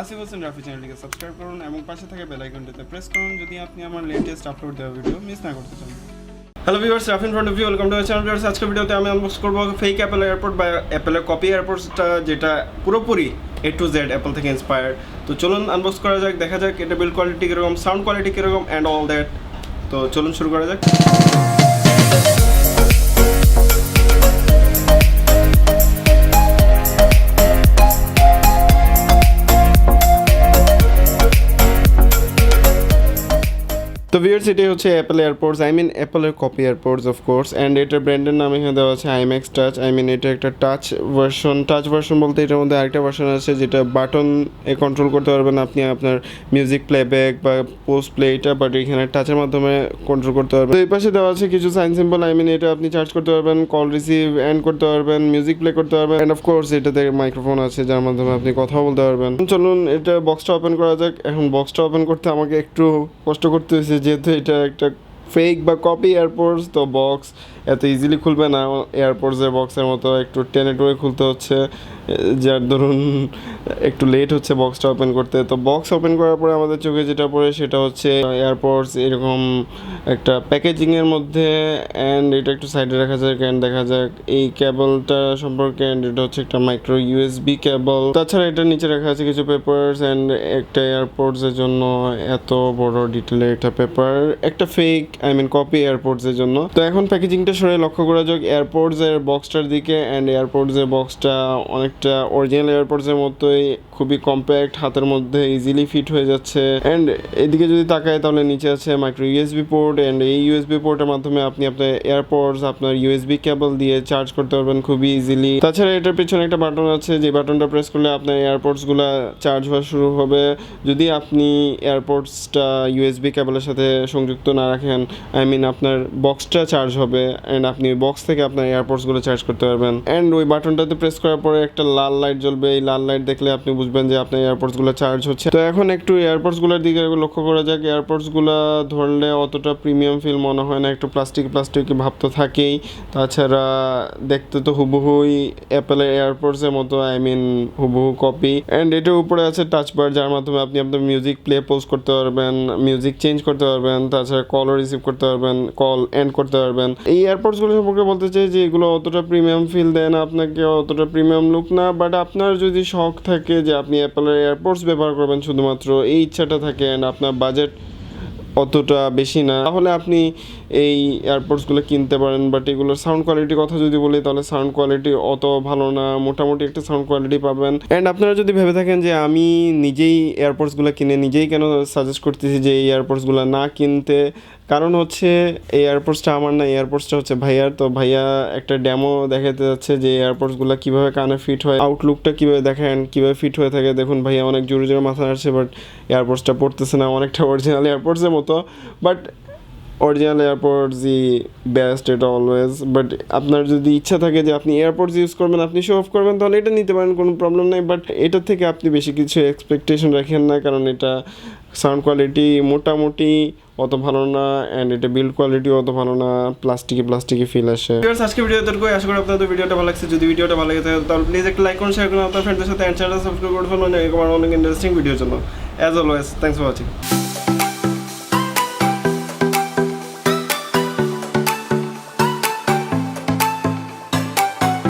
ASIF HOSSAIN RAFI চ্যানেলটিকে subscribe করুন এবং পাশে থাকা বেল আইকনটিতে প্রেস করুন যদি আপনি আমার লেটেস্ট আপলোড দেওয়া ভিডিও মিস না করতে চান। Hello viewers, Rafi in front of you, welcome to my channel. Viewers, আজকের ভিডিওতে আমি আনবক্স করব ফেক অ্যাপল এয়ারপড বা অ্যাপলের কপি এয়ারপডসটা, যেটা পুরোপুরি A to Z অ্যাপল থেকে ইন্সপায়ার্ড। তো চলুন আনবক্স করা যাক, দেখা যাক এটা বিল্ড কোয়ালিটি কীরকম, সাউন্ড কোয়ালিটি কীরকম অ্যান্ড অল দ্যাট। তো চলুন শুরু করা যাক। তো ভিউয়ার্স, এটাই হচ্ছে অ্যাপল এয়ারপডস, অ্যাপলের কপি এয়ারপডস অফকোর্স, অ্যান্ড এটার ব্র্যান্ডের নাম এখানে দেওয়া আছে আইম্যাক্স টাচ। এটা একটা টাচ ভার্সন বলতে এটার মধ্যে আরেকটা ভার্সন আছে যেটা বাটন এ কন্ট্রোল করতে পারবেন আপনি আপনার মিউজিক প্লেব্যাক বা পোস্ট প্লে, এটা বাট এখানে টাচের মাধ্যমে কন্ট্রোল করতে পারবেন। তো এই পাশে দেওয়া আছে কিছু সাইন সিম্বল, এটা আপনি চার্জ করতে পারবেন, কল রিসিভ অ্যান্ড করতে পারবেন, মিউজিক প্লে করতে পারবেন, অ্যান্ড অফকোর্স এটাতে মাইক্রোফোন আছে যার মাধ্যমে আপনি কথা বলতে পারবেন। চলুন এটা বক্সটা ওপেন করা যাক। এখন বক্সটা ওপেন করতে আমাকে একটু কষ্ট করতে হয়েছে যেহেতু এটা একটা ফেক বা কপি এয়ারপডস, তো বক্স এত ইজিলি খুলবে না এয়ারপডসের বক্সের মতো, একটু টেনে টুয়ে খুলতে হচ্ছে, যার ধরুন একটু লেট হচ্ছে বক্সটা ওপেন করতে। তো বক্স ওপেন করার পরে আমাদের চোখে যেটা পড়ে সেটা হচ্ছে এয়ারপডস এরকম একটা প্যাকেজিংয়ের মধ্যে, অ্যান্ড এটা একটু সাইডে রাখা যাক অ্যান্ড দেখা যাক এই কেবলটা সম্পর্কে। অ্যান্ড এটা হচ্ছে একটা মাইক্রো ইউএসবি কেবল। তাছাড়া এটা নিচে রাখা আছে কিছু পেপারস, অ্যান্ড একটা এয়ারপডসের জন্য এত বড় ডিটেলের একটা পেপার, একটা ফেক কপি এয়ারপডসের জন্য। তো এখন প্যাকেজিংটা সরে লক্ষ্য করা যাক এয়ারপডসের বক্সটার দিকে, অ্যান্ড এয়ারপডসের বক্সটা অনেকটা অরিজিনাল এয়ারপডসের মতোই, খুবই কম্প্যাক্ট, হাতের মধ্যে ইজিলি ফিট হয়ে যাচ্ছে। অ্যান্ড এদিকে যদি তাকায় তাহলে নিচে আছে মাইক্রো ইউএসবি পোর্ট, অ্যান্ড এই ইউএসবি পোর্টের মাধ্যমে আপনি আপনার এয়ারপডস আপনার ইউএসবি কেবল দিয়ে চার্জ করতে পারবেন খুবই ইজিলি। তাছাড়া এটার পেছনে একটা বাটন আছে, যে বাটনটা প্রেস করলে আপনার এয়ারপডসগুলো চার্জ হওয়া শুরু হবে। যদি আপনি এয়ারপডসটা ইউএসবি কেবলের সাথে সংযুক্ত না রাখেন, আপনার বক্সটা চার্জ হবে, অ্যান্ড আপনি বক্স থেকে আপনার এয়ারপডসগুলো চার্জ করতে পারবেন। অ্যান্ড ওই বাটনটাতে প্রেস করার পরে একটা লাল লাইট জ্বলবে, এই লাল লাইট দেখলে আপনি বুঝবেন যে আপনার এয়ারপডসগুলো চার্জ হচ্ছে। তো এখন একটু এয়ারপডসগুলোর দিকে লক্ষ্য করা যাক। এয়ারপডসগুলো ধরলে অতটা প্রিমিয়াম ফিল মনে হয় না, একটু প্লাস্টিক ভাব তো থাকেই। তাছাড়া দেখতে তো হুবহুই অ্যাপেলের এয়ারপডসের মতো, হুবহু কপি। অ্যান্ড এটার উপরে আছে টাচ বার, যার মাধ্যমে আপনি আপনার মিউজিক প্লে পোজ করতে পারবেন, মিউজিক চেঞ্জ করতে পারবেন, তাছাড়া কলও রিসিভ করতে পারবেন, কল এন্ড করতে পারবেন। এই এয়ারপডসগুলো সম্পর্কে বলতে চাই যে এগুলো অতটা প্রিমিয়াম ফিল দেয় না আপনাকে, অতটা প্রিমিয়াম লুক না, বাট আপনার যদি শখ থাকে যে আপনি অ্যাপলের এয়ারপডস ব্যবহার করবেন শুধুমাত্র, এই ইচ্ছাটা থাকে, অ্যান্ড আপনার বাজেট অতটা বেশি না, তাহলে আপনি এই এয়ারপডসগুলো কিনতে পারেন। বাট এগুলোর সাউন্ড কোয়ালিটির কথা যদি বলি তাহলে সাউন্ড কোয়ালিটি অত ভালো না, মোটামুটি একটা সাউন্ড কোয়ালিটি পাবেন। অ্যান্ড আপনারা যদি ভেবে থাকেন যে আমি নিজেই এয়ারপডসগুলো কিনে নিজেই কেন সাজেস্ট করতেছি যে এই এয়ারপডসগুলো না কিনতে, কারণ হচ্ছে এই এয়ারপডসটা আমার না, এয়ারপডসটা হচ্ছে ভাইয়ার। তো ভাইয়া একটা ডেমো দেখাতে যাচ্ছে যে এয়ারপডসগুলো কীভাবে কানে ফিট হয়, আউটলুকটা কীভাবে দেখেন, কীভাবে ফিট হয়ে থাকে। দেখুন ভাইয়া অনেক জোরে জোরে মাথা নাড়ছে, বাট এয়ারপডসটা পড়তেছে না, অনেকটা অরিজিনাল এয়ারপডসের মতো। বাট অরিজিনাল এয়ারপডসই বেস্ট, এটা অলওয়েজ। বাট আপনার যদি ইচ্ছা থাকে যে আপনি এয়ারপডস ইউজ করবেন, আপনি শো অফ করবেন, তাহলে এটা নিতে পারেন, কোনো প্রবলেম নেই। বাট এটার থেকে আপনি বেশি কিছু এক্সপেকটেশন রাখেন না, কারণ এটা সাউন্ড কোয়ালিটি মোটামুটি অত ভালো না, অ্যান্ড এটা বিল্ড কোয়ালিটি অত ভালো না, প্লাস্টিকি ফিল আসে। আজকে ভিডিওতে আশা করি আপনাদের ভিডিওটা ভালো লাগছে। যদি ভিডিওটা ভালো লাগে তাহলে প্লিজ একটা লাইক করুন, শেয়ার করুন আপনার ফ্রেন্ডদের সাথে, অ্যান্ড চ্যানেলটা সাবস্ক্রাইব করে ফেলুন এরকম অনেক ইন্টারেস্টিং ভিডিওর জন্য। As always, thanks for watching.